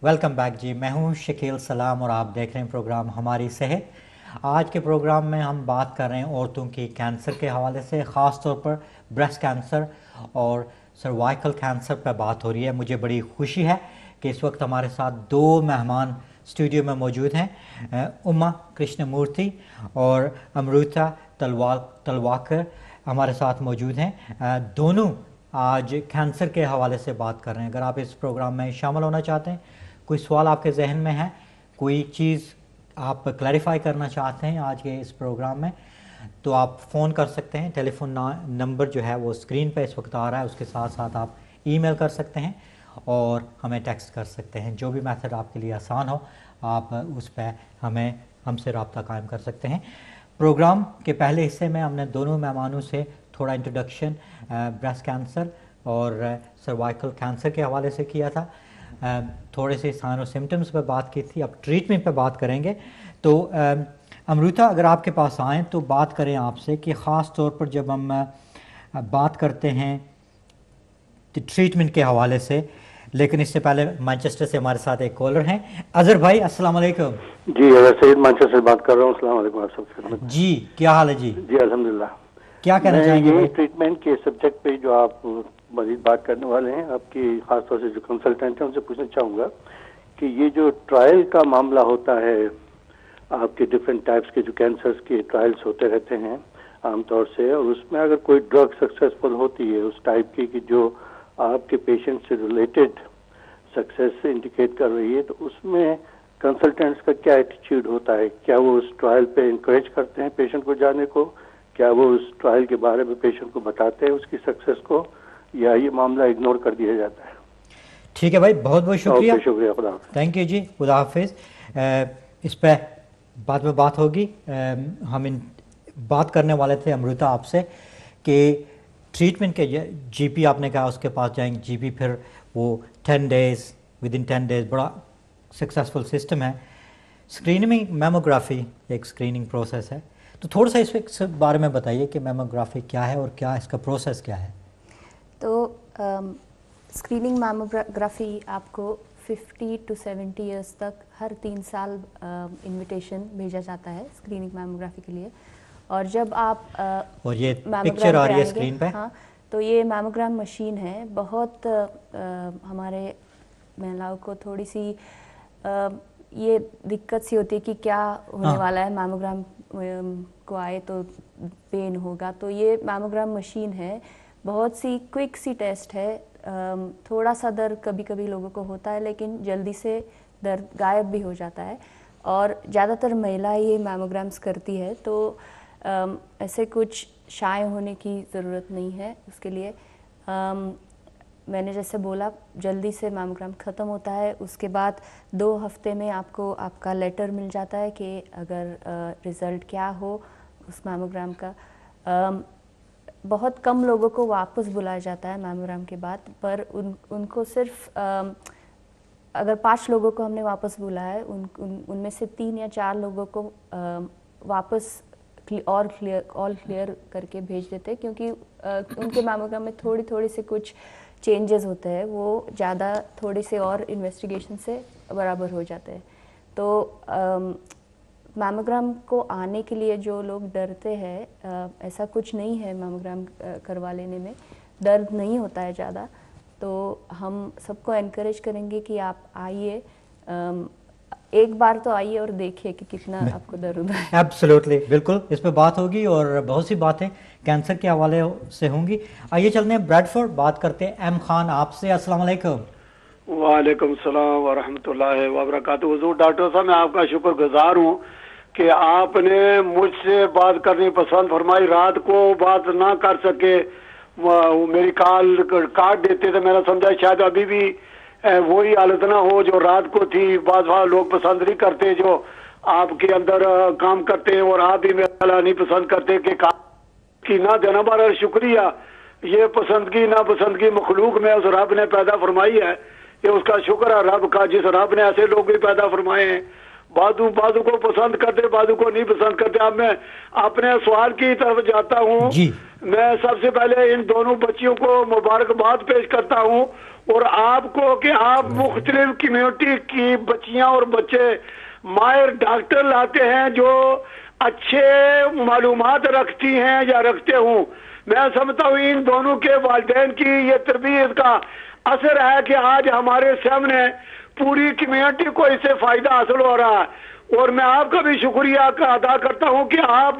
Welcome back जी। मैं हूं शकील सलाम और आप देख रहे हैं प्रोग्राम हमारी सेहत। आज के प्रोग्राम में हम बात कर रहे हैं औरतों की कैंसर के हवाले से, ख़ास तौर पर ब्रेस्ट कैंसर और सर्वाइकल कैंसर पर बात हो रही है। मुझे बड़ी खुशी है कि इस वक्त हमारे साथ दो मेहमान स्टूडियो में मौजूद हैं, उमा कृष्णमूर्ति और अमृता तलवाकर हमारे साथ मौजूद हैं। दोनों आज कैंसर के हवाले से बात कर रहे हैं। अगर आप इस प्रोग्राम में शामिल होना चाहते हैं, कोई सवाल आपके जहन में है, कोई चीज़ आप क्लैरिफाई करना चाहते हैं आज के इस प्रोग्राम में, तो आप फ़ोन कर सकते हैं। टेलीफोन नंबर जो है वो स्क्रीन पे इस वक्त आ रहा है। उसके साथ साथ आप ईमेल कर सकते हैं और हमें टेक्स्ट कर सकते हैं। जो भी मेथड आपके लिए आसान हो, आप उस पर हमसे रब्ता कायम कर सकते हैं। प्रोग्राम के पहले हिस्से में हमने दोनों मेहमानों से थोड़ा इंट्रोडक्शन ब्रेस्ट कैंसर और सर्वाइकल कैंसर के हवाले से किया था। थोड़े से साइन और सिम्टम्स पर बात की थी। अब ट्रीटमेंट पर बात करेंगे। तो अमृता, अगर आपके पास आएँ तो बात करें आपसे कि ख़ास तौर पर जब हम बात करते हैं ट्रीटमेंट के हवाले से, लेकिन इससे पहले मैनचेस्टर से हमारे साथ एक कॉलर हैं, अजहर भाई। अस्सलाम वालेकुम। जी, अजहर सईद मैनचेस्टर से बात कर रहा हूँ। अस्सलाम वालेकुम आप सबसे। जी, क्या हाल है जी? जी अल्हम्दुलिल्लाह। क्या कहना चाहेंगे भाई? ट्रीटमेंट के सब्जेक्ट पे जो आप मजीद बात करने वाले हैं, आपकी खासतौर से जो कंसल्टेंट हैं उनसे पूछना चाहूँगा कि ये जो ट्रायल का मामला होता है, आपके डिफरेंट टाइप्स के जो कैंसर्स के ट्रायल्स होते रहते हैं आमतौर से, और उसमें अगर कोई ड्रग सक्सेसफुल होती है उस टाइप की कि जो आपके पेशेंट से रिलेटेड सक्सेस इंडिकेट कर रही है, तो उसमें कंसल्टेंट्स का क्या एटीट्यूड होता है? क्या वो उस ट्रायल पे इंकरेज करते हैं पेशेंट को जाने को? क्या वो उस ट्रायल के बारे में पेशेंट को बताते हैं उसकी सक्सेस को, या ये मामला इग्नोर कर दिया जाता है? ठीक है भाई, बहुत बहुत शुक्रिया। शुक्रिया, खुदा हाफिज़। थैंक यू जी, खुदा हाफिज़। इस पर बाद में बात होगी। हम बात करने वाले थे अमृता आपसे कि ट्रीटमेंट के जीपी आपने कहा उसके पास जाएंगे, जीपी फिर वो 10 डेज़, विद इन 10 डेज़ बड़ा सक्सेसफुल सिस्टम है। स्क्रीनिंग मैमोग्राफी एक स्क्रीनिंग प्रोसेस है, तो थोड़ा सा इस बारे में बताइए कि मैमोग्राफी क्या है और क्या इसका प्रोसेस क्या है। तो स्क्रीनिंग मैमोग्राफी आपको 50 to 70 ईयर्स तक हर 3 साल इनविटेशन भेजा जाता है स्क्रीनिंग मैमोग्राफी के लिए। और जब आप और ये पिक्चर आ रही है स्क्रीन पे, हाँ, तो ये मैमोग्राम मशीन है। बहुत हमारे महिलाओं को थोड़ी सी ये दिक्कत सी होती है कि क्या होने वाला है, मैमोग्राम को आए तो पेन होगा। तो ये मैमोग्राम मशीन है, बहुत सी क्विक सी टेस्ट है। थोड़ा सा दर्द कभी कभी लोगों को होता है, लेकिन जल्दी से दर्द गायब भी हो जाता है। और ज़्यादातर महिला ये मैमोग्राम्स करती है, तो ऐसे कुछ शाय होने की ज़रूरत नहीं है उसके लिए। मैंने जैसे बोला, जल्दी से मैमोग्राम ख़त्म होता है। उसके बाद 2 हफ्ते में आपको आपका लेटर मिल जाता है कि अगर रिज़ल्ट क्या हो उस मैमोग्राम का। बहुत कम लोगों को वापस बुलाया जाता है मैमोग्राम के बाद, पर उनको सिर्फ अगर 5 लोगों को हमने वापस बुलाया है, उनमें से 3 या 4 लोगों को वापस ऑल क्लियर करके भेज देते हैं, क्योंकि उनके मैमोग्राम में थोड़ी से कुछ चेंजेस होते हैं, वो ज़्यादा थोड़े से और इन्वेस्टिगेशन से बराबर हो जाते हैं। तो मैमोग्राम को आने के लिए जो लोग डरते हैं, ऐसा कुछ नहीं है। मैमोग्राम करवा लेने में दर्द नहीं होता है ज़्यादा। तो हम सबको एनकरेज करेंगे कि आप आइए, एक बार तो आइए और देखिए कि कितना आपको दर्द होता है। एब्सोल्युटली, बिल्कुल, इस पे बात होगी और बहुत सी बातें कैंसर के हवाले से होंगी। आइए चलते हैं ब्रैडफोर्ड, बात करते हैं एम खान आपसे। अस्सलाम वालेकुम। वालेकुम सलाम व रहमतुल्लाहि व बरकातहू। हुजूर डॉक्टर साहब, मैं आपका शुक्रगुजार हूँ कि आपने मुझसे बात करनी पसंद फरमाई। रात को बात ना कर सके, मेरी कॉल काट देते, तो मैंने समझा शायद अभी भी वही हालत ना हो जो रात को थी। बात लोग पसंद नहीं करते जो आपके अंदर काम करते हैं, और आप भी मेरा नहीं पसंद करते कि ना देना। बार शुक्रिया, ये पसंदगी ना पसंदगी मखलूक में उस रब ने पैदा फरमाई है, ये उसका शुक्र है रब का, जिस रब ने ऐसे लोग भी पैदा फरमाए हैं। बाजू को पसंद करते, बाजू को नहीं पसंद करते। अब मैं अपने सवाल की तरफ जाता हूँ मैं सबसे पहले इन दोनों बच्चियों को मुबारकबाद पेश करता हूँ और आपको कि आप मुख्तलिफ कम्युनिटी की बच्चियां और बच्चे माहिर डॉक्टर लाते हैं जो अच्छे मालूमात रखती हैं या रखते हूँ। मैं समझता हूँ इन दोनों के वालिदैन की ये तरबियत का असर है कि आज हमारे सामने पूरी कम्युनिटी को इससे फायदा हासिल हो रहा है। और मैं आपका भी शुक्रिया अदा करता हूँ कि आप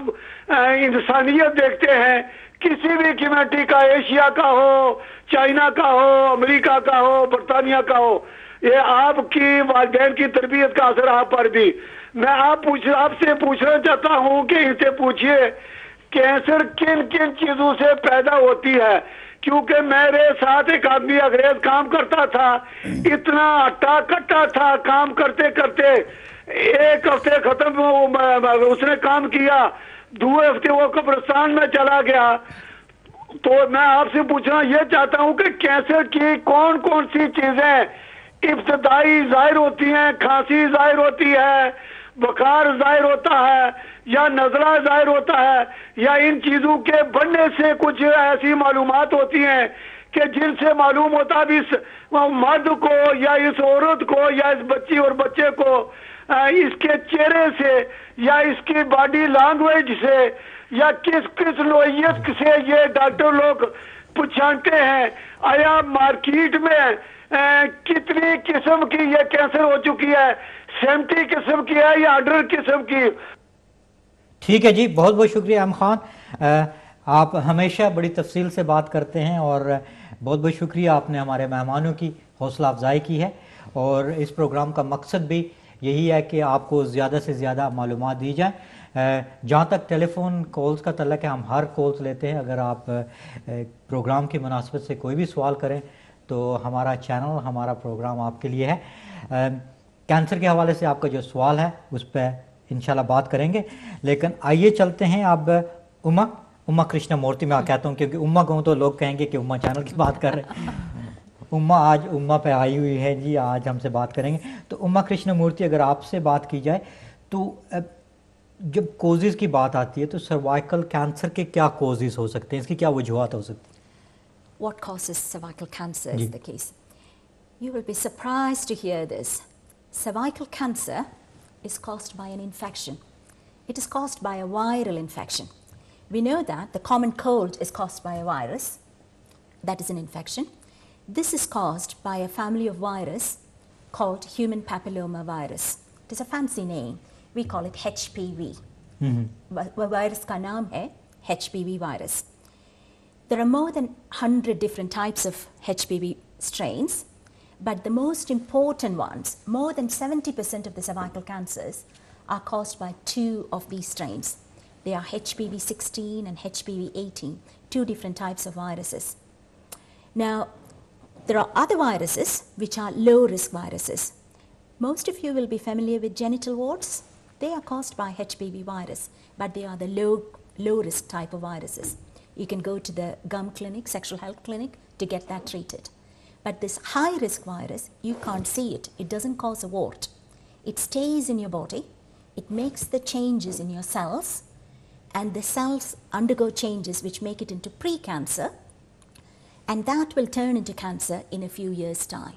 इंसानियत देखते हैं, किसी भी कम्युनिटी का, एशिया का हो, चाइना का हो, अमेरिका का हो, बरतानिया का हो, ये आपकी वालिदैन की तरबियत का असर आप पर भी। मैं आपसे पूछना चाहता हूँ कि इनसे पूछिए कैंसर किन किन चीजों से पैदा होती है, क्योंकि मेरे साथ एक आदमी अंग्रेज काम करता था, इतना अट्टा कट्टा था, काम करते करते एक हफ्ते खत्म उसने काम किया, दूसरे हफ्ते वो कब्रिस्तान में चला गया। तो मैं आपसे पूछना ये चाहता हूँ कि कैंसर की कौन कौन सी चीजें इब्तदाई जाहिर होती हैं, खांसी जाहिर होती है, बुखार जाहिर होता है, या नजला जाहिर होता है, या इन चीजों के बढ़ने से कुछ ऐसी मालूमात होती हैं कि जिनसे मालूम होता है इस मर्द को या इस औरत को या इस बच्ची और बच्चे को इसके चेहरे से या इसकी बॉडी लैंग्वेज से या किस किस नोयत से ये डॉक्टर लोग पहचानते हैं। आया मार्केट में कितनी किस्म की ये कैंसर हो चुकी है, 70 किस्म की है या 100 किस्म की। ठीक है जी, बहुत बहुत शुक्रिया अम खान, आप हमेशा बड़ी तफसील से बात करते हैं और बहुत बहुत शुक्रिया, आपने हमारे मेहमानों की हौसला अफजाई की है। और इस प्रोग्राम का मकसद भी यही है कि आपको ज़्यादा से ज़्यादा मालूमात दी जाए। जहाँ तक टेलीफोन कॉल्स का तल्लक है, हम हर कॉल्स लेते हैं। अगर आप प्रोग्राम की मुनासबत से कोई भी सवाल करें तो हमारा चैनल, हमारा प्रोग्राम आपके लिए है। कैंसर के हवाले से आपका जो सवाल है उस पर इंशाल्लाह बात करेंगे, लेकिन आइए चलते हैं अब उमा कृष्णमूर्ति। मैं कहता हूँ क्योंकि उम्मा कहूँ तो लोग कहेंगे कि उम्मा चैनल की बात कर रहे हैं। आज उम्मा पे आई हुई है जी, आज हमसे बात करेंगे। तो उमा कृष्णमूर्ति, अगर आपसे बात की जाए तो जब कोजेज़ की बात आती है तो सर्वाइकल कैंसर के क्या कोजेज़ हो सकते हैं, इसकी क्या वजूहत हो सकती है? What causes cervical cancer is the case. You will be surprised to hear this. Cervical cancer is caused by an infection. It is caused by a viral infection. We know that the common cold is caused by a virus. That is an infection. This is caused by a family of virus called human papilloma virus. It is a fancy name. We call it HPV. Virus का नाम है HPV virus. There are more than 100 different types of HPV strains, but the most important ones, more than 70% of the cervical cancers are caused by two of these strains. They are HPV 16 and HPV 18, two different types of viruses. Now, there are other viruses which are low risk viruses. Most of you will be familiar with genital warts. They are caused by HPV virus, but they are the low risk type of viruses. You can go to the gum clinic, sexual health clinic to get that treated. But this high risk virus, you can't see it. It doesn't cause a wart. It stays in your body. It makes the changes in your cells, and the cells undergo changes which make it into pre-cancer, and that will turn into cancer in a few years' time.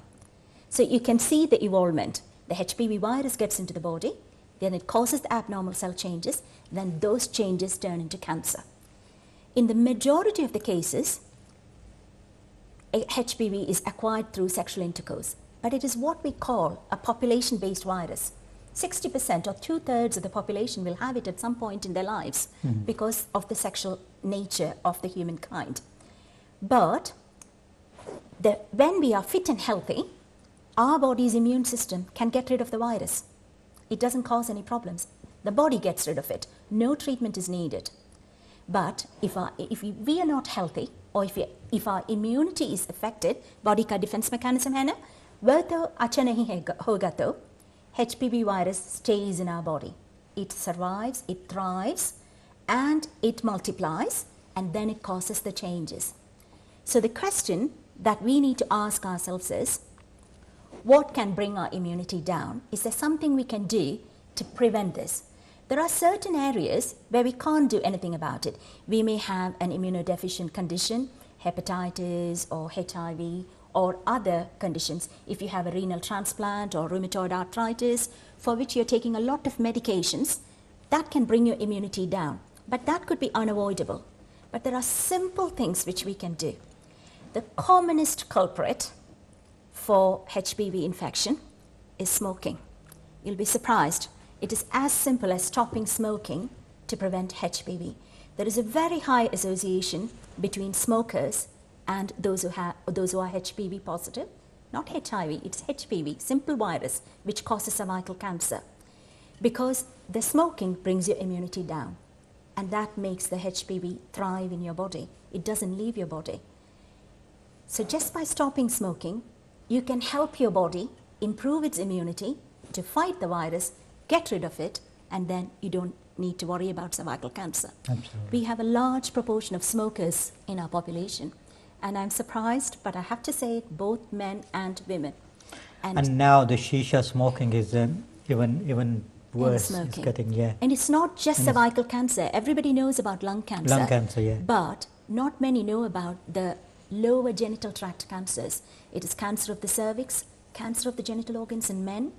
So you can see the evolvement. The HPV virus gets into the body, then it causes the abnormal cell changes, then those changes turn into cancer. In the majority of the cases, HPV is acquired through sexual intercourse, but it is what we call a population-based virus. 60% or 2/3 of the population will have it at some point in their lives because of the sexual nature of the humankind. But when we are fit and healthy, our body's immune system can get rid of the virus. It doesn't cause any problems. The body gets rid of it. No treatment is needed. But if we are not healthy, or if our immunity is affected, body का defense mechanism है ना, वह तो अच्छा नहीं होगा तो HPV virus stays in our body. It survives, it thrives, and it multiplies, and then it causes the changes. So the question that we need to ask ourselves is, what can bring our immunity down? Is there something we can do to prevent this? There are certain areas where we can't do anything about it. We may have an immunodeficient condition, hepatitis or HIV or other conditions. If you have a renal transplant or rheumatoid arthritis for which you're taking a lot of medications, that can bring your immunity down. But that could be unavoidable. But there are simple things which we can do. The commonest culprit for HPV infection is smoking. You'll be surprised. It is as simple as stopping smoking to prevent HPV. There is a very high association between smokers and those who are HPV positive. Not HIV, it's HPV, simple virus, which causes cervical cancer. Because the smoking brings your immunity down, and that makes the HPV thrive in your body. It doesn't leave your body. So just by stopping smoking, you can help your body improve its immunity to fight the virus, get rid of it, and then you don't need to worry about cervical cancer. Absolutely. We have a large proportion of smokers in our population, and I'm surprised, but I have to say it, both men and women. And now the shisha smoking is even worse. It's getting, yeah. And it's not just cervical cancer. Everybody knows about lung cancer. Lung cancer, yeah. But not many know about the lower genital tract cancers. It is cancer of the cervix, cancer of the genital organs in men,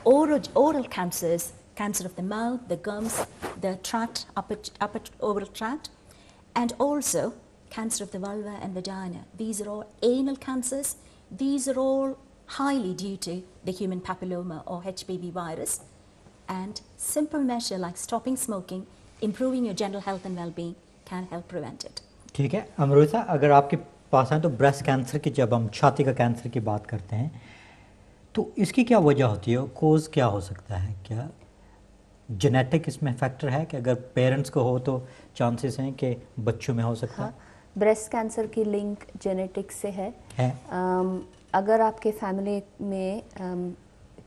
oral cancers, cancer of the mouth, the gums, the tract, upper oral tract, and also cancer of the vulva and vagina. These are all anal cancers. These are all highly due to the human papilloma or HPV virus. And simple measure like stopping smoking, improving your general health and well-being can help prevent it. ठीक है अमरूता, अगर आपके पास है तो breast cancer की, जब हम छाती का कैंसर की बात करते हैं तो इसकी क्या वजह होती है, कोज क्या हो सकता है? क्या जेनेटिक इसमें फैक्टर है कि अगर पेरेंट्स को हो तो चांसेस हैं कि बच्चों में हो सकता है? ब्रेस्ट कैंसर की लिंक जेनेटिक्स से है। अगर आपके फैमिली में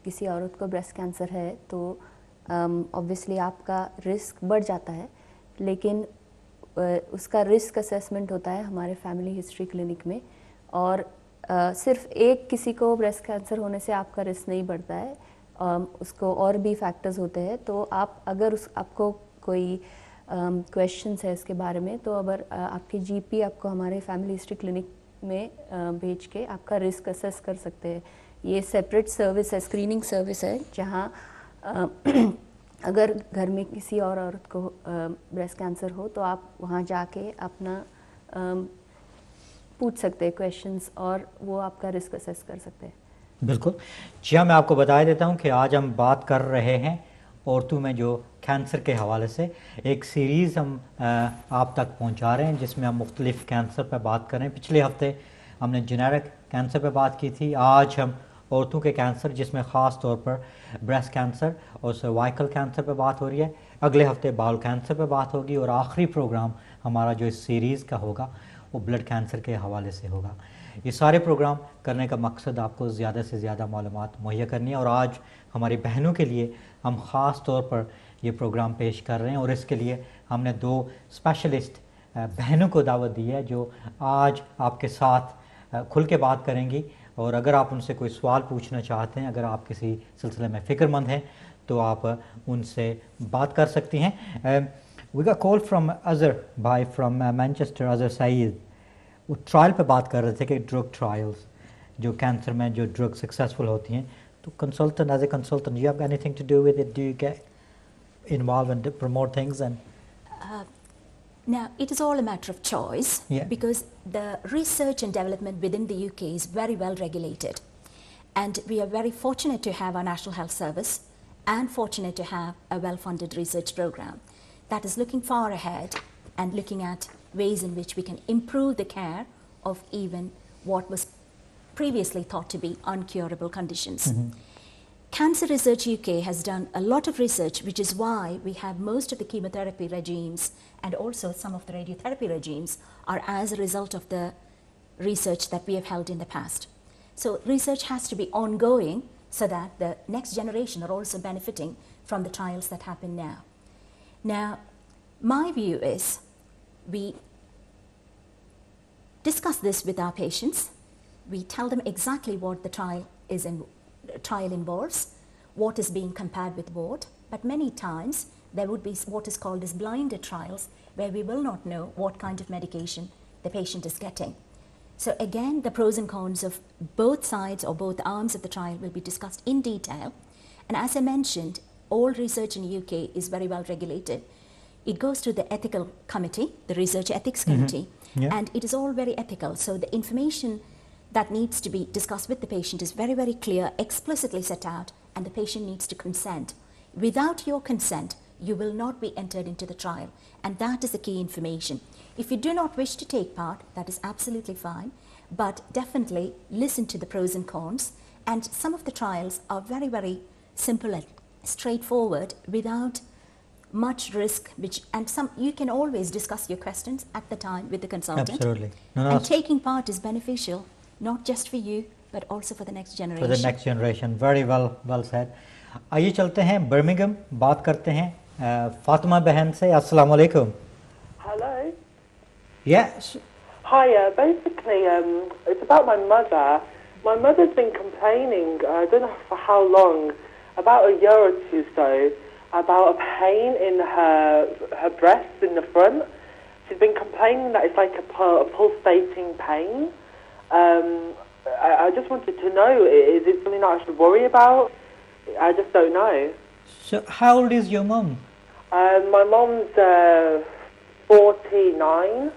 किसी औरत को ब्रेस्ट कैंसर है तो ऑब्वियसली आपका रिस्क बढ़ जाता है, लेकिन उसका रिस्क असेसमेंट होता है हमारे फैमिली हिस्ट्री क्लिनिक में, और सिर्फ एक किसी को ब्रेस्ट कैंसर होने से आपका रिस्क नहीं बढ़ता है, उसको और भी फैक्टर्स होते हैं। तो आप अगर आपको कोई क्वेश्चंस है इसके बारे में, तो अगर आपके जीपी आपको हमारे फैमिली हिस्ट्री क्लिनिक में भेज के आपका रिस्क असेस कर सकते हैं। ये सेपरेट सर्विस है, स्क्रीनिंग सर्विस है, जहाँ अगर घर में किसी और औरत को ब्रेस्ट कैंसर हो तो आप वहाँ जाके अपना पूछ सकते हैं क्वेश्चंस और वो आपका रिस्क असेस कर सकते हैं। बिल्कुल जी हाँ, मैं आपको बता देता हूँ कि आज हम बात कर रहे हैं औरतों में जो कैंसर के हवाले से एक सीरीज़ हम आप तक पहुँचा रहे हैं जिसमें हम मुख्तलिफ कैंसर पर बात कर रहे हैं। पिछले हफ्ते हमने जेनेरिक कैंसर पर बात की थी, आज हम औरतों के कैंसर जिसमें ख़ास तौर पर ब्रेस्ट कैंसर और सर्वाइकल कैंसर पर बात हो रही है। अगले हफ्ते बाउल कैंसर पर बात होगी और आखिरी प्रोग्राम हमारा जो इस सीरीज़ का होगा वो ब्लड कैंसर के हवाले से होगा। ये सारे प्रोग्राम करने का मकसद आपको ज़्यादा से ज़्यादा मालूमात मुहैया करनी है, और आज हमारी बहनों के लिए हम ख़ास तौर पर ये प्रोग्राम पेश कर रहे हैं और इसके लिए हमने दो स्पेशलिस्ट बहनों को दावत दी है जो आज आपके साथ खुल के बात करेंगी। और अगर आप उनसे कोई सवाल पूछना चाहते हैं, अगर आप किसी सिलसिले में फ़िक्रमंद हैं तो आप उनसे बात कर सकती हैं। We got call from Azhar भाई फ्रॉम मैनचेस्टर, अज़र सईद। वो ट्रायल पे बात कर रहे थे कि ड्रग ट्रायल्स जो कैंसर में जो ड्रग सक्सेसफुल होती हैं, तो consultant as a consultant you have anything to do with it? Do you get involve and promote things? And Now, it is all a matter of choice, because the research and development within the UK is very well regulated. And we are very fortunate to have our National Health Service and fortunate to have a well-funded research program that is looking far ahead and looking at ways in which we can improve the care of even what was previously thought to be uncurable conditions. Cancer Research UK has done a lot of research, which is why we have most of the chemotherapy regimes and also some of the radiotherapy regimes are as a result of the research that we have held in the past. So research has to be ongoing so that the next generation are also benefiting from the trials that happen now. Now, my view is we discuss this with our patients. We tell them exactly what the trial involves, what is being compared with what, but many times there would be what is called as blinded trials, where we will not know what kind of medication the patient is getting. So again, the pros and cons of both sides or both arms of the trial will be discussed in detail. And as I mentioned, all research in the UK is very well regulated. It goes to the ethical committee, the research ethics committee, and it is all very ethical. So the information that needs to be discussed with the patient is very, very clear, explicitly set out, and the patient needs to consent. Without your consent, you will not be entered into the trial, and that is the key information. If you do not wish to take part, that is absolutely fine, but definitely listen to the pros and cons, and some of the trials are very, very simple and straightforward without much risk, and some you can always discuss your questions at the time with the consultant. Absolutely. And taking part is beneficial, not just for you, but also for the next generation. For the next generation. Very well said. आइए चलते हैं Birmingham, बात करते हैं फातिमा बहन से. अस्सलाम वालेकुम. Hello. Yes. Hi. Basically, it's about my mother. My mother's been complaining, I don't know for how long, about a year or two so, about a pain in her breasts in the front. She's been complaining that it's like a pulsating pain. I just wanted to know, is it something that I should worry about? I just don't know. So how old is your mum? My mom's 49.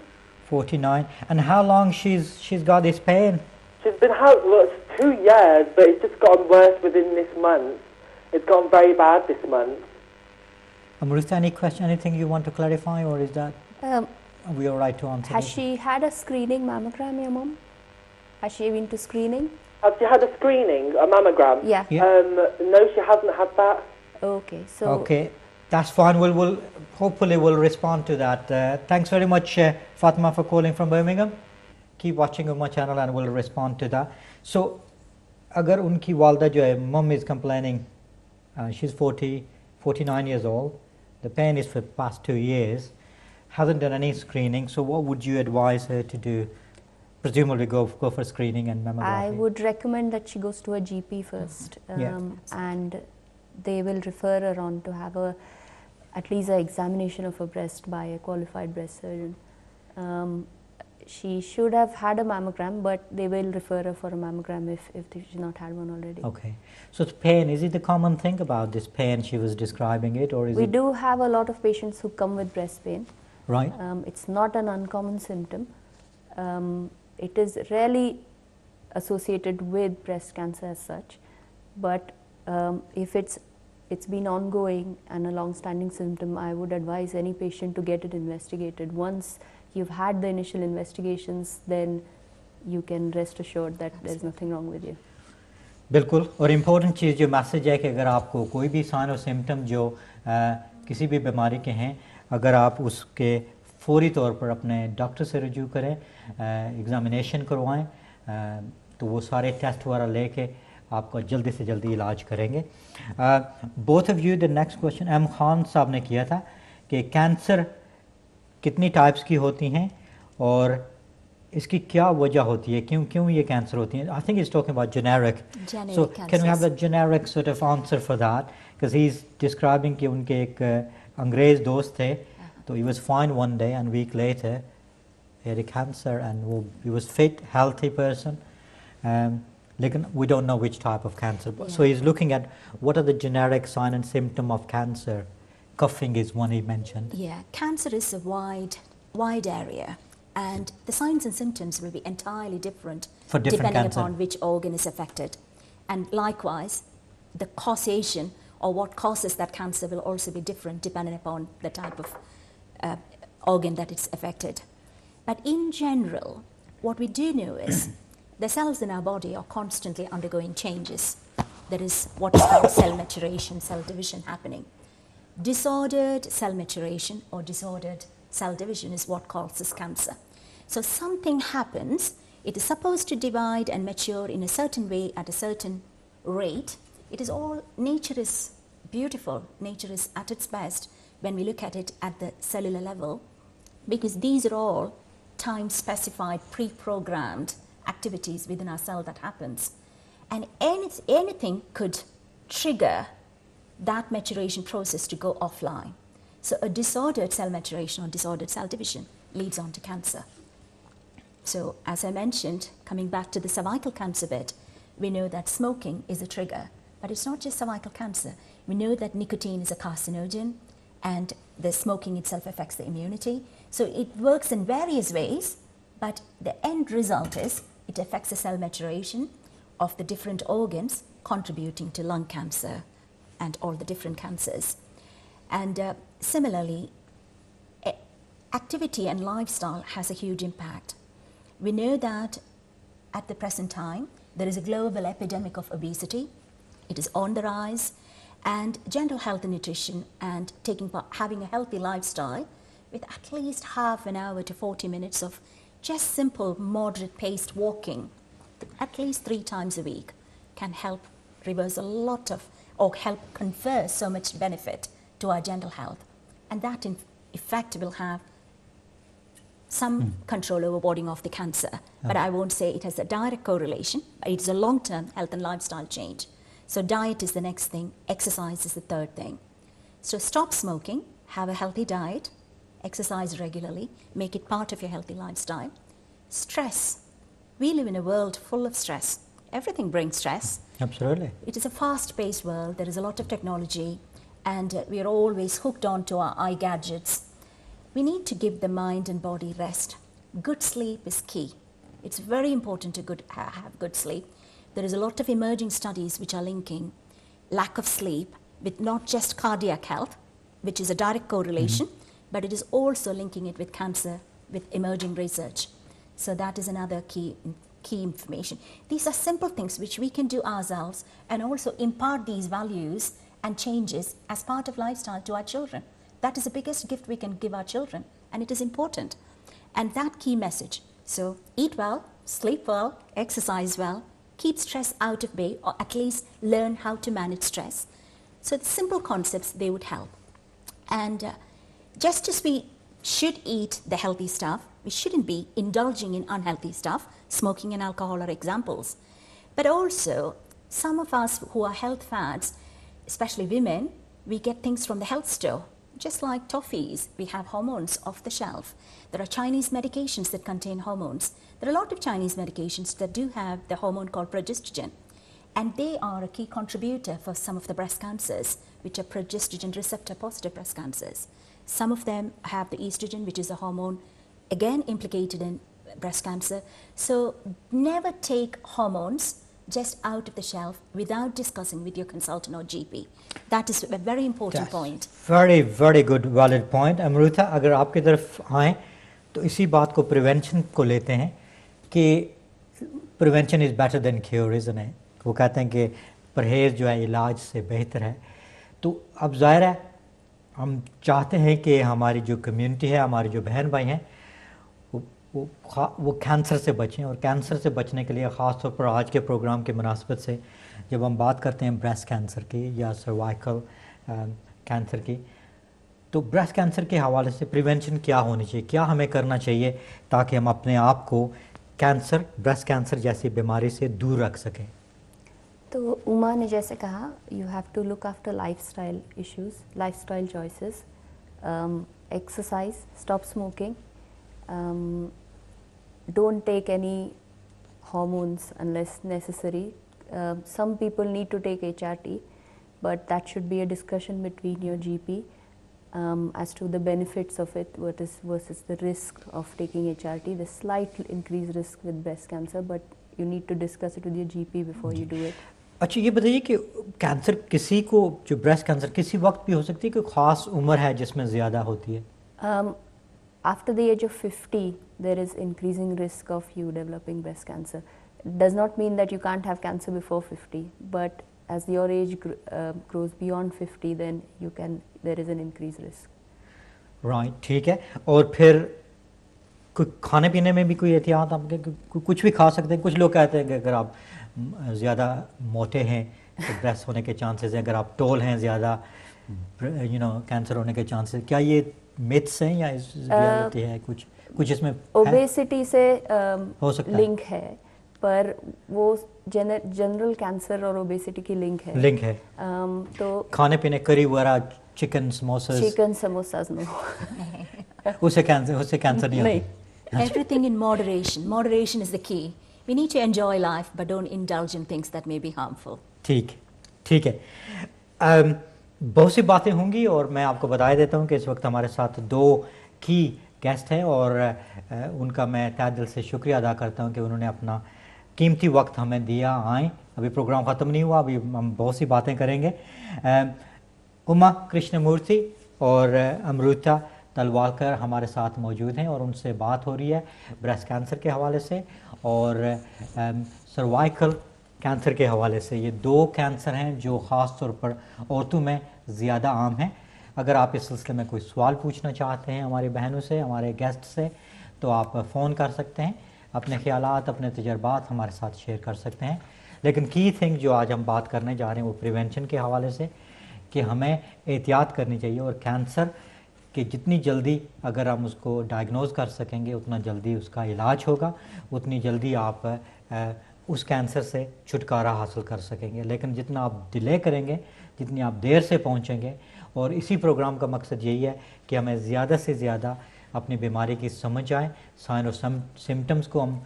49. And how long she's got this pain? She's been out, well, it's 2 years, but it's just gotten worse within this month. It's gone very bad this month. Marissa, any question, anything you want to clarify, or is that are we all right to answer? Has this? she had a screening mammogram, your mom? Has she been to screening? Has she had a screening, a mammogram? Yeah. No, she hasn't had that. Okay, so Okay, that's fine. We'll hopefully we'll respond to that. Thanks very much, Fatima, for calling from Birmingham. Keep watching on my channel and we'll respond to that. So, अगर उनकी वालदा जो है, mum is complaining, she's 49 years old. The pain is for the past 2 years. Hasn't done any screening. So, what would you advise her to do? Presumably go for screening and mammography. I would recommend that she goes to a GP first, and they will refer her on to have at least an examination of her breast by a qualified breast surgeon. She should have had a mammogram, but they will refer her for a mammogram if she's not had one already. Okay. So, the pain, is it the common thing about this pain she was describing it, or is We it? do have a lot of patients who come with breast pain. Right. It's not an uncommon symptom. It is rarely associated with breast cancer as such, but if it's been ongoing and a long-standing symptom, I would advise any patient to get it investigated. Once you've had the initial investigations, then you can rest assured that there's nothing wrong with you. बिल्कुल. और important चीज़ जो message है कि अगर आपको कोई भी sign और सिम्टम जो किसी भी बीमारी के हैं, अगर आप उसके फौरी तौर पर अपने डॉक्टर से रजू करें, एग्ज़ामिनेशन करवाएं, तो वो सारे टेस्ट वगैरह लेके आपका जल्दी से जल्दी इलाज करेंगे. Both of you, the next question M Khan साहब ने किया था कि कैंसर कितनी टाइप्स की होती हैं और इसकी क्या वजह होती है, क्यों ये कैंसर होती हैं. I think is talking about generic. So can we have the generic sort of answer for that, because he is describing कि उनके एक अंग्रेज़ दोस्त थे, तो he was fine one day and week later he had a cancer and he was fit, healthy person, लेकिन we don't know which type of cancer. So he's looking at what are the generic sign and symptom of cancer. Coughing is one he mentioned. Yeah, cancer is a wide area, and the signs and symptoms will be entirely different For different depending cancer. upon which organ is affected. And likewise, the causation or what causes that cancer will also be different depending upon the type of organ that it's affected. But in general, what we do know is the cells in our body are constantly undergoing changes. There is what is called cell maturation, cell division happening. Disordered cell maturation or disordered cell division is what causes cancer. So something happens, it is supposed to divide and mature in a certain way at a certain rate. It is all, nature is beautiful, nature is at its best when we look at it at the cellular level, because these are all time-specified, pre-programmed activities within our cell that happens. And anything could trigger that maturation process to go offline. So a disordered cell maturation or disordered cell division leads on to cancer. So as I mentioned, coming back to the cervical cancer bit, we know that smoking is a trigger, but it's not just cervical cancer. We know that nicotine is a carcinogen and the smoking itself affects the immunity. So it works in various ways, but the end result is it affects the cell maturation of the different organs, contributing to lung cancer and all the different cancers. And similarly, activity and lifestyle has a huge impact. We know that at the present time, there is a global epidemic of obesity. It is on the rise, and general health and nutrition and having a healthy lifestyle with at least half an hour to 40 minutes of just simple moderate paced walking at least 3 times a week can help reverse a lot of, or help confer so much benefit to our general health. And that in effect will have some control over warding off the cancer. But I won't say it has a direct correlation. It's a long-term health and lifestyle change. So diet is the next thing, exercise is the third thing. So stop smoking, have a healthy diet, exercise regularly, make it part of your healthy lifestyle. Stress. We live in a world full of stress. Everything brings stress. Absolutely. It is a fast-paced world. There is a lot of technology, and we are always hooked on to our eye gadgets. We need to give the mind and body rest. Good sleep is key. It's very important to have good sleep. There is a lot of emerging studies which are linking lack of sleep with not just cardiac health, which is a direct correlation, but it is also linking it with cancer, with emerging research. So that is another key information. These are simple things which we can do ourselves and also impart these values and changes as part of lifestyle to our children. That is the biggest gift we can give our children, and it is important. And that key message, so eat well, sleep well, exercise well, keep stress out of way, or at least learn how to manage stress. So the simple concepts, they would help. And just as we should eat the healthy stuff, we shouldn't be indulging in unhealthy stuff. Smoking and alcohol are examples. But also, some of us who are health fads, especially women, we get things from the health store. Just like toffees, we have hormones off the shelf. There are Chinese medications that contain hormones. There are a lot of Chinese medications that do have the hormone called progestogen. And they are a key contributor for some of the breast cancers, which are progestogen receptor positive breast cancers. Some of them have the estrogen, which is a hormone, again implicated in breast cancer. So never take hormones just out of the shelf without discussing with your consultant or GP. That is a very important point. Very, very good, valid point. Amrita, अगर आपकी तरफ आएँ तो इसी बात को prevention को लेते हैं कि prevention is better than cure, isn't it? वो कहते हैं कि परहेज़ जो है इलाज से बेहतर है. तो अब ज़ाहिर है हम चाहते हैं कि हमारी जो कम्युनिटी है, हमारे जो बहन भाई हैं, वो कैंसर से बचें. और कैंसर से बचने के लिए ख़ास तौर पर आज के प्रोग्राम के मुनासबत से जब हम बात करते हैं ब्रेस्ट कैंसर की या सर्वाइकल कैंसर की, तो ब्रेस्ट कैंसर के हवाले से प्रिवेंशन क्या होनी चाहिए, क्या हमें करना चाहिए ताकि हम अपने आप को कैंसर, ब्रेस्ट कैंसर जैसी बीमारी से दूर रख सकें? तो उमा ने जैसे कहा, you have to look after lifestyle issues, lifestyle choices, exercise, stop smoking, don't take any hormones unless necessary. Some people need to take HRT, but that should be a discussion between your GP as to the benefits of it versus the risk of taking HRT. There's slight increased risk with breast cancer, but you need to discuss it with your GP before you do it. अच्छा, ये बताइए कि cancer किसी को, जो breast cancer किसी वक्त भी हो सकती है, कोई ख़ास उम्र है जिसमें ज़्यादा होती है? After the age of 50, there is increasing risk of you developing breast cancer. It does not mean that you can't have cancer before 50, but as your age grows beyond 50, then there is an increased risk. Right, ठीक है. और फिर कोई खाने पीने में भी कोई एहतियात आपके, कुछ भी खा सकते हैं? कुछ लोग कहते हैं कि अगर आप ज़्यादा मोटे हैं तो ब्रेस्ट होने के चांसेस हैं, अगर आप टोल हैं ज़्यादा, कैंसर होने के चांसेस. क्या ये मिथ्स हैं या रियलिटी है? कुछ इसमें ओबेसिटी से हो सकता लिंक है, पर वो जनरल कैंसर और ओबेसिटी की लिंक है। तो खाने पीने करी वगैरह, चिकन समोसा नो उससे कैंसर नहीं होता। Everything in moderation. Moderation is the key. We need to enjoy life, but don't indulge in things that may be harmful. ठीक है। बहुत सी बातें होंगी और मैं आपको बता देता हूं कि इस वक्त हमारे साथ 2 की गेस्ट हैं और उनका मैं तहे दिल से शुक्रिया अदा करता हूं कि उन्होंने अपना कीमती वक्त हमें दिया। आए, अभी प्रोग्राम ख़त्म नहीं हुआ, अभी हम बहुत सी बातें करेंगे। उमा कृष्णमूर्ति और अमृता तलवालकर हमारे साथ मौजूद हैं और उनसे बात हो रही है ब्रेस्ट कैंसर के हवाले से और सर्वाइकल कैंसर के हवाले से। ये 2 कैंसर हैं जो ख़ास तौर पर औरतों में ज़्यादा आम हैं। अगर आप इस सिलसिले में कोई सवाल पूछना चाहते हैं हमारी बहनों से, हमारे गेस्ट से, तो आप फ़ोन कर सकते हैं, अपने ख़यालात, अपने तजर्बात हमारे साथ शेयर कर सकते हैं। लेकिन की थिंग जो आज हम बात करने जा रहे हैं वो प्रिवेंशन के हवाले से, कि हमें एहतियात करनी चाहिए और कैंसर कि जितनी जल्दी अगर हम उसको डायग्नोज कर सकेंगे उतना जल्दी उसका इलाज होगा, उतनी जल्दी आप उस कैंसर से छुटकारा हासिल कर सकेंगे। लेकिन जितना आप डिले करेंगे, जितनी आप देर से पहुंचेंगे, और इसी प्रोग्राम का मकसद यही है कि हमें ज़्यादा से ज़्यादा अपनी बीमारी की समझ आए, साइन और सिम्टम्स को हम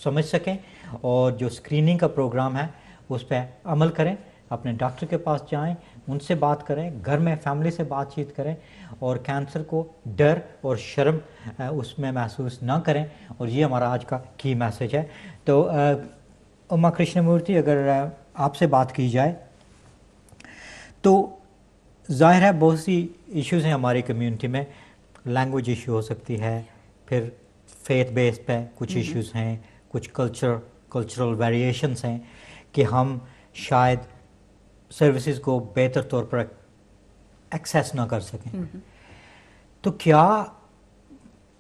समझ सकें और जो स्क्रीनिंग का प्रोग्राम है उस पर अमल करें। अपने डॉक्टर के पास जाएं, उनसे बात करें, घर में फैमिली से बातचीत करें और कैंसर को डर और शर्म उसमें महसूस ना करें। और ये हमारा आज का की मैसेज है। तो उमा कृष्णमूर्ति, अगर आपसे बात की जाए तो ज़ाहिर है बहुत सी इश्यूज़ हैं हमारी कम्युनिटी में। लैंग्वेज इशू हो सकती है, फिर फेथ बेस पे कुछ इश्यूज़ हैं, कुछ कल्चरल वेरिएशंस हैं कि हम शायद सर्विसेज को बेहतर तौर पर एक्सेस ना कर सकें। तो क्या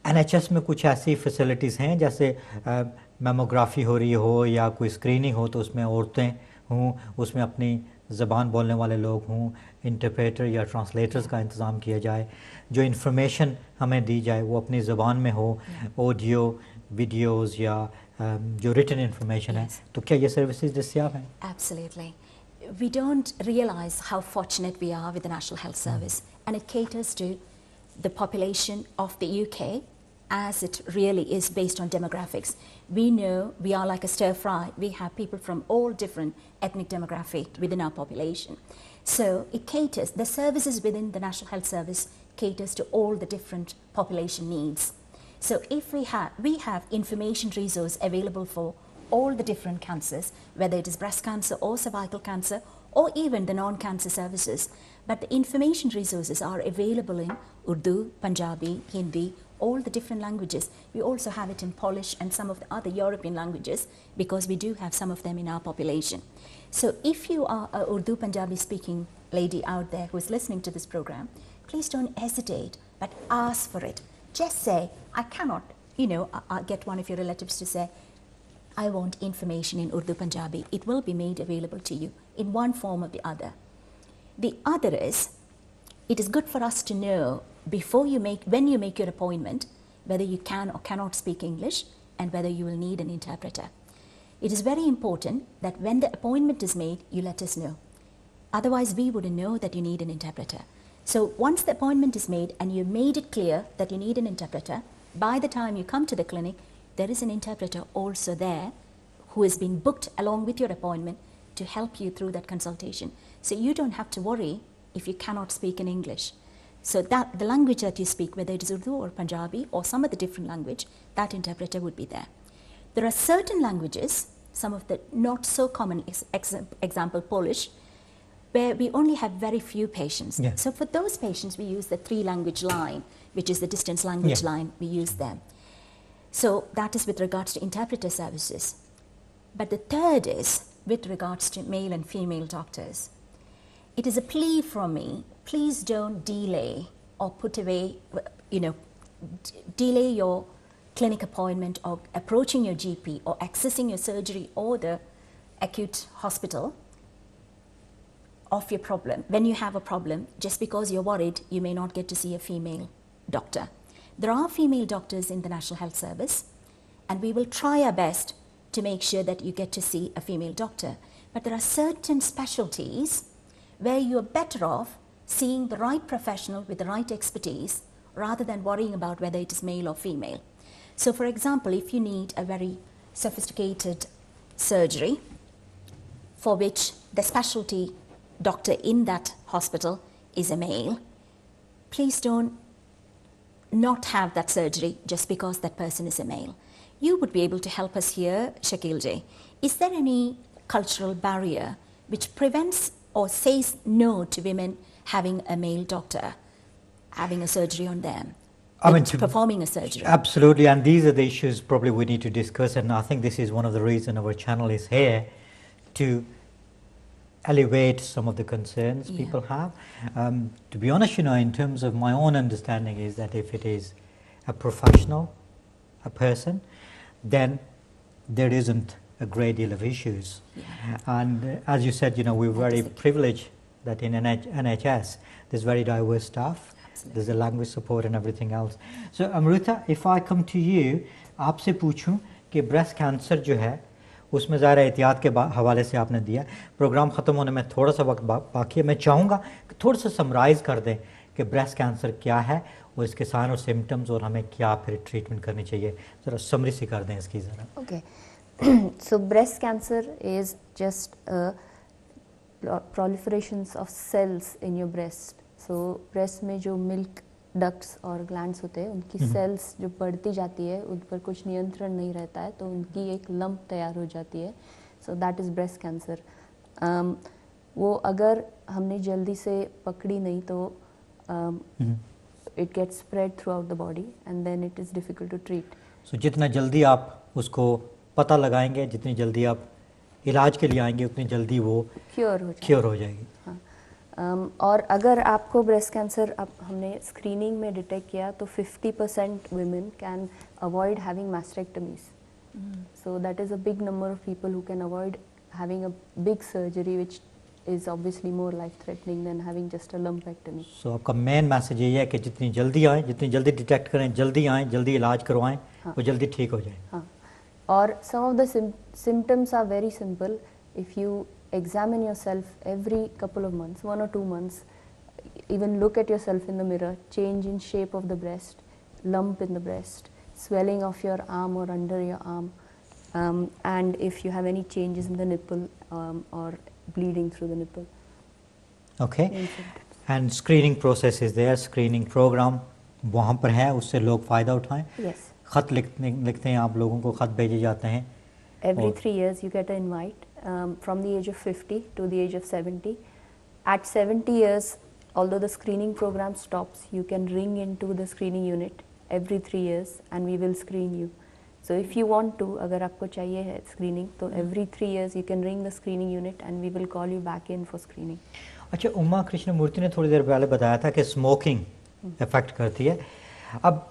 NHS में कुछ ऐसी फैसिलिटीज़ हैं जैसे मेमोग्राफी हो रही हो या कोई स्क्रीनिंग हो तो उसमें औरतें हों, उसमें अपनी ज़बान बोलने वाले लोग हों, इंटरप्रेटर या ट्रांसलेटर्स का इंतज़ाम किया जाए, जो इन्फॉर्मेशन हमें दी जाए वो अपनी ज़बान में हो, ऑडियो वीडियोस या जो रिटन इन्फॉर्मेशन है, तो क्या ये सर्विसेज दस्तियाब हैं? Absolutely. We don't realize how fortunate we are with the National Health Service, and it caters to the population of the UK as it really is based on demographics. We know we are like a stir fry. We have people from all different ethnic demographic within our population. So it caters, the services within the National Health Service caters to all the different population needs. So if we have information resource available for all the different cancers, whether it is breast cancer or cervical cancer or even the non-cancer services. But the information resources are available in Urdu, Punjabi, Hindi, all the different languages. We also have it in Polish and some of the other European languages because we do have some of them in our population. So if you are a Urdu Punjabi speaking lady out there who is listening to this program, please don't hesitate, but ask for it. Just say, I cannot, I get one of your relatives to say, I want information in Urdu Punjabi. It will be made available to you in one form or the other. The other is, it is good for us to know when you make your appointment, whether you can or cannot speak English and whether you will need an interpreter. It is very important that when the appointment is made, you let us know. Otherwise, we wouldn't know that you need an interpreter. So once the appointment is made and you made it clear that you need an interpreter, by the time you come to the clinic, there is an interpreter also there who has been booked along with your appointment to help you through that consultation. So you don't have to worry if you cannot speak in English. So that the language that you speak, whether it is Urdu or Punjabi or some other different language, that interpreter would be there. There are certain languages, some of the not so common, example Polish, where we only have very few patients. Yeah. So for those patients, we use the 3-language line, which is the distance language line, we use them. So that is with regards to interpreter services. But the third is with regards to male and female doctors. It is a plea from me, please don't delay or put away, delay your clinic appointment or approaching your GP or accessing your surgery or the acute hospital of your problem. When you have a problem, just because you're worried, you may not get to see a female doctor. There are female doctors in the National Health Service, and we will try our best to make sure that you get to see a female doctor. But there are certain specialties where you are better off seeing the right professional with the right expertise rather than worrying about whether it is male or female. So for example, if you need a very sophisticated surgery for which the specialty doctor in that hospital is a male, please don't not have that surgery just because that person is a male. You would be able to help us here, Shakil Ji. Is there any cultural barrier which prevents or says no to women having a male doctor, having a surgery on them, performing a surgery? Absolutely, and these are the issues probably we need to discuss, and I think this is one of the reasons our channel is here, to elevate some of the concerns people have. To be honest, in terms of my own understanding is that if it is a professional, a person, then there isn't a great deal of issues. And as you said, we're very privileged that in NHS there's very diverse staff. Absolutely. There's a language support and everything else. So Amrita, if I come to you, आपसे पूछूं कि breast cancer जो है उसमें ज़ाहिर एहतियात के हवाले से आपने दिया, प्रोग्राम ख़त्म होने में थोड़ा सा वक्त बाकी है, मैं चाहूँगा कि थोड़ा सा समराइज़ कर दें कि ब्रेस्ट कैंसर क्या है और इसके साइन और सिम्टम्स और हमें क्या फिर ट्रीटमेंट करनी चाहिए, ज़रा समरी सी कर दें इसकी ज़रा. Okay, so breast cancer is just proliferations of cells in your breast. So breast में जो milk ducts और glands होते हैं उनकी cells जो बढ़ती जाती है उन पर कुछ नियंत्रण नहीं रहता है तो उनकी एक lump तैयार हो जाती है. So that is breast cancer. वो अगर हमने जल्दी से पकड़ी नहीं तो it gets spread throughout the body and then it is difficult to treat. So जितना जल्दी आप उसको पता लगाएंगे, जितनी जल्दी आप इलाज के लिए आएंगे उतनी जल्दी वो क्योर हो जाएगी. हाँ. और अगर आपको ब्रेस्ट कैंसर हमने स्क्रीनिंग में डिटेक्ट किया तो 50% women can avoid having mastectomies. So that is a big number of people who can avoid having a big surgery which is obviously more life threatening than having just a lumpectomy. So आपका main message यही है कि जितनी जल्दी आए, जितनी जल्दी detect करें, जल्दी आएं, जल्दी इलाज करवाएं, वो जल्दी ठीक हो जाए. हाँ. और some of the symptoms are very simple. If you examine yourself every couple of months, 1 or 2 months, even look at yourself in the mirror, change in shape of the breast, lump in the breast, swelling of your arm or under your arm, and if you have any changes in the nipple or bleeding through the nipple. Okay, and screening process is there, screening program वहाँ पर है, उससे लोग फ़ायदा उठाएं. Yes. खत लिखते हैं आप लोगों को, खत भेजे जाते हैं. Every 3 years you get an invite from the age of 50 to the age of 70. At 70 years, although the screening program stops, you can ring into the screening unit every 3 years and we will screen you. So if you want to, अगर आपको चाहिए है screening, तो every 3 years you can ring the screening unit and we will call you back in for screening. अच्छा, उमा कृष्णमूर्ति ने थोड़ी देर पहले बताया था कि स्मोकिंग इफेक्ट करती है. अब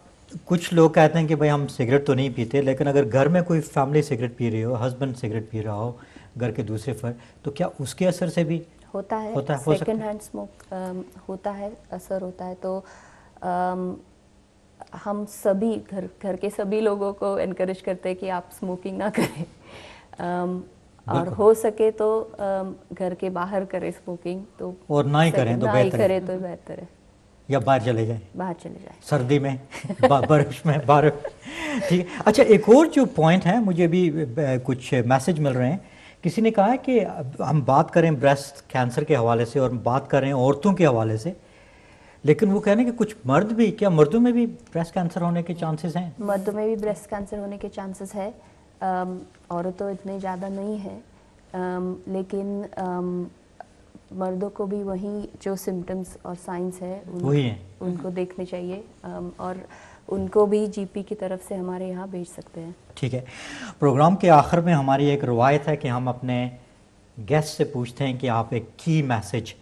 कुछ लोग कहते हैं कि भाई हम सिगरेट तो नहीं पीते, लेकिन अगर घर में कोई फैमिली सिगरेट पी रही हो, हस्बैंड सिगरेट पी रहा हो घर के दूसरे पर, तो क्या उसके असर से भी होता है? सेकेंड हैंड स्मोक होता है, असर होता है. तो हम सभी घर के सभी लोगों को एनकरेज करते हैं कि आप स्मोकिंग ना करें, और हो सके तो घर के बाहर करें स्मोकिंग, तो और ना ही करें तो बेहतर है. या बाहर चले जाए सर्दी में बारिश में बारिश. ठीक है. अच्छा, एक और जो पॉइंट है, मुझे भी कुछ मैसेज मिल रहे हैं. किसी ने कहा है कि हम बात करें ब्रेस्ट कैंसर के हवाले से और बात करें औरतों के हवाले से, लेकिन वो कह रहे हैं कि कुछ मर्द भी, क्या मर्दों में भी ब्रेस्ट कैंसर होने के चांसेस हैं? मर्दों में भी ब्रेस्ट कैंसर होने के चांसेस है. औरतों इतने ज़्यादा नहीं है, लेकिन मर्दों को भी वही जो सिम्टम्स और साइंस है उनको देखने चाहिए, और उनको भी जीपी की तरफ से हमारे यहाँ भेज सकते हैं. ठीक है. प्रोग्राम के आखिर में हमारी एक रवायत है कि हम अपने गेस्ट से पूछते हैं कि आप एक की मैसेज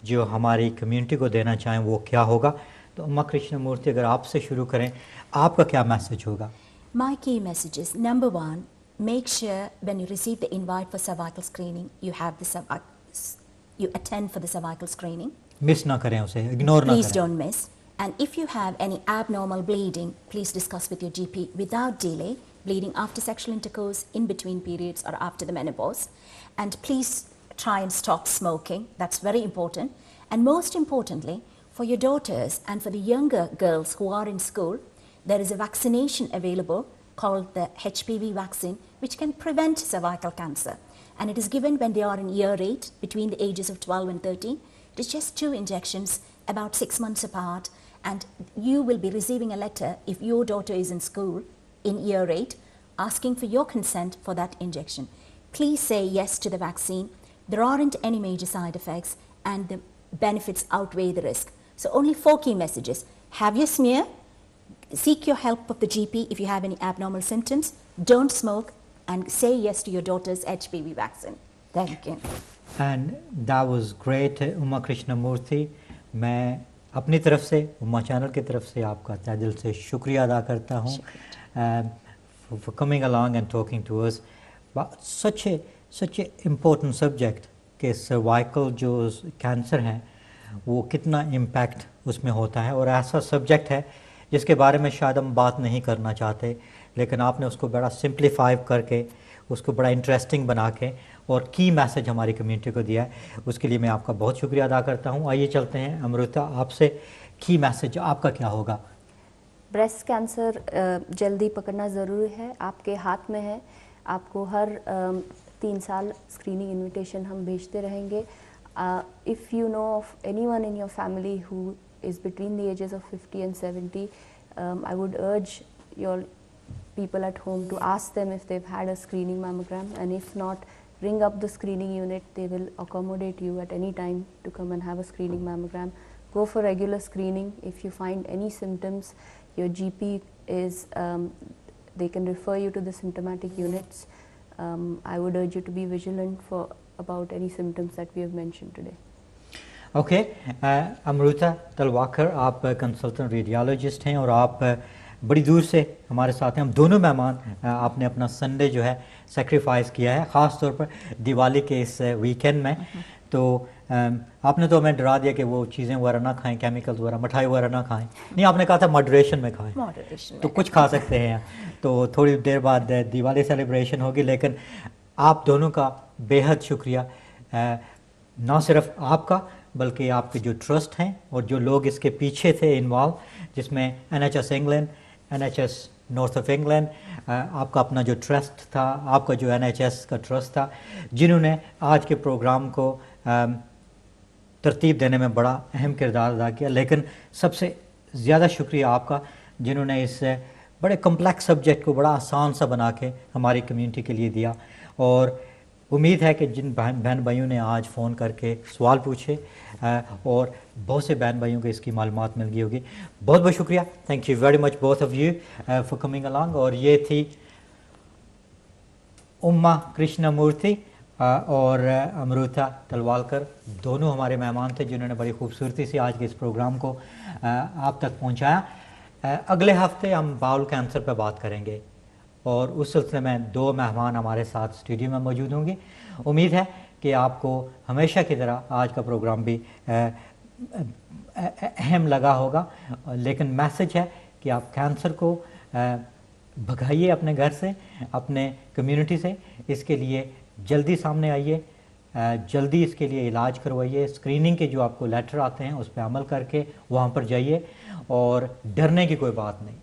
जो हमारी कम्युनिटी को देना चाहें वो क्या होगा. तो उमा कृष्णमूर्ति, अगर आपसे शुरू करें, आपका क्या मैसेज होगा? My key messages: number 1, make sure when you receive the invite for cervical screening, you attend for the cervical screening. Miss ना करें उसे, इग्नोर ना करें. Please don't miss. And if you have any abnormal bleeding, please discuss with your GP without delay, bleeding after sexual intercourse, in between periods or after the menopause. And please try and stop smoking. That's very important. And most importantly, for your daughters and for the younger girls who are in school, there is a vaccination available called the HPV vaccine, which can prevent cervical cancer. And it is given when they are in year 8, between the ages of 12 and 13. It is just 2 injections, about 6 months apart. And you will be receiving a letter if your daughter is in school in year 8, asking for your consent for that injection. Please say yes to the vaccine. There aren't any major side effects and the benefits outweigh the risk. So only 4 key messages. Have your smear, seek your help of the GP if you have any abnormal symptoms, don't smoke, and say yes to your daughter's HPV vaccine. Thank you. And that was great, Uma Krishnamurthy. मैं अपनी तरफ से, Uma channel की तरफ से आपका तहे दिल से शुक्रिया अदा करता हूँ for coming along and talking to us about such a important subject कि सर्वाइकल जो कैंसर है वो कितना इम्पैक्ट उसमें होता है, और ऐसा सब्जेक्ट है जिसके बारे में शायद हम बात नहीं करना चाहते, लेकिन आपने उसको बड़ा सिंप्लीफाई करके, उसको बड़ा इंटरेस्टिंग बना के और की मैसेज हमारी कम्युनिटी को दिया है, उसके लिए मैं आपका बहुत शुक्रिया अदा करता हूँ। आइए चलते हैं अमृता, आपसे की मैसेज आपका क्या होगा? ब्रेस्ट कैंसर जल्दी पकड़ना ज़रूरी है, आपके हाथ में है। आपको हर 3 साल स्क्रीनिंग इनविटेशन हम भेजते रहेंगे। If you know of anyone in your family who is between the ages of 50 and 70, I would urge your people at home to ask them if they've had a screening mammogram, and if not, ring up the screening unit. They will accommodate you at any time to come and have a screening mammogram. Go for regular screening. If you find any symptoms, your GP is, they can refer you to the symptomatic units. I would urge you to be vigilant for about any symptoms that we have mentioned today. Okay, Amrita Talwalkar, आप consultant radiologist हैं और आप बड़ी दूर से हमारे साथ हैं। हम दोनों मेहमान, आपने अपना संडे जो है सेक्रीफाइस किया है, ख़ास तौर पर दिवाली के इस वीकेंड में। तो आपने तो हमें डरा दिया कि वो चीज़ें वगैरह ना खाएं, केमिकल्स वगैरह, मिठाई वगैरह ना खाएं। नहीं, आपने कहा था मॉडरेशन में खाएं, तो कुछ खा सकते हैं। तो थोड़ी देर बाद दिवाली सेलिब्रेशन होगी, लेकिन आप दोनों का बेहद शुक्रिया, ना सिर्फ आपका बल्कि आपके जो ट्रस्ट हैं और जो लोग इसके पीछे थे इन्वॉल्व, जिसमें NHS England, NHS north of England, आपका अपना जो ट्रस्ट था, आपका जो NHS का ट्रस्ट था, जिन्होंने आज के प्रोग्राम को तरतीब देने में बड़ा अहम किरदार अदा किया। लेकिन सबसे ज़्यादा शुक्रिया आपका जिन्होंने इस बड़े कम्प्लेक्स सब्जेक्ट को बड़ा आसान सा बना के हमारी कम्युनिटी के लिए दिया। और उम्मीद है कि जिन बहन भाइयों ने आज फ़ोन करके सवाल पूछे और बहुत से बहन भाइयों को इसकी मालूमात मिल गई होगी। बहुत बहुत शुक्रिया, thank you very much both of you for coming along. और ये थी उमा कृष्णमूर्ति और अमृता तलवालकर, दोनों हमारे मेहमान थे जिन्होंने बड़ी खूबसूरती से आज के इस प्रोग्राम को आप तक पहुँचाया। अगले हफ्ते हम बाउल कैंसर पर बात करेंगे और उस सिलसिले में 2 मेहमान हमारे साथ स्टूडियो में मौजूद होंगे। उम्मीद है कि आपको हमेशा की तरह आज का प्रोग्राम भी अहम लगा होगा, लेकिन मैसेज है कि आप कैंसर को भगाइए अपने घर से, अपने कम्युनिटी से। इसके लिए जल्दी सामने आइए, जल्दी इसके लिए इलाज करवाइए। स्क्रीनिंग के जो आपको लेटर आते हैं उस पर अमल करके वहाँ पर जाइए, और डरने की कोई बात नहीं।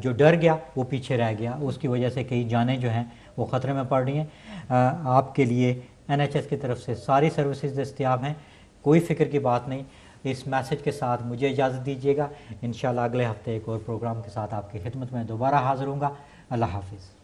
जो डर गया वो पीछे रह गया, उसकी वजह से कई जानें जो हैं वो ख़तरे में पड़ रही हैं। आपके लिए NHS की तरफ से सारी सर्विसेज दस्तयाब हैं, कोई फ़िक्र की बात नहीं। इस मैसेज के साथ मुझे इजाज़त दीजिएगा। इंशाल्लाह अगले हफ्ते एक और प्रोग्राम के साथ आपकी खिदमत में दोबारा हाज़िर होऊंगा। अल्लाह हाफ़िज़।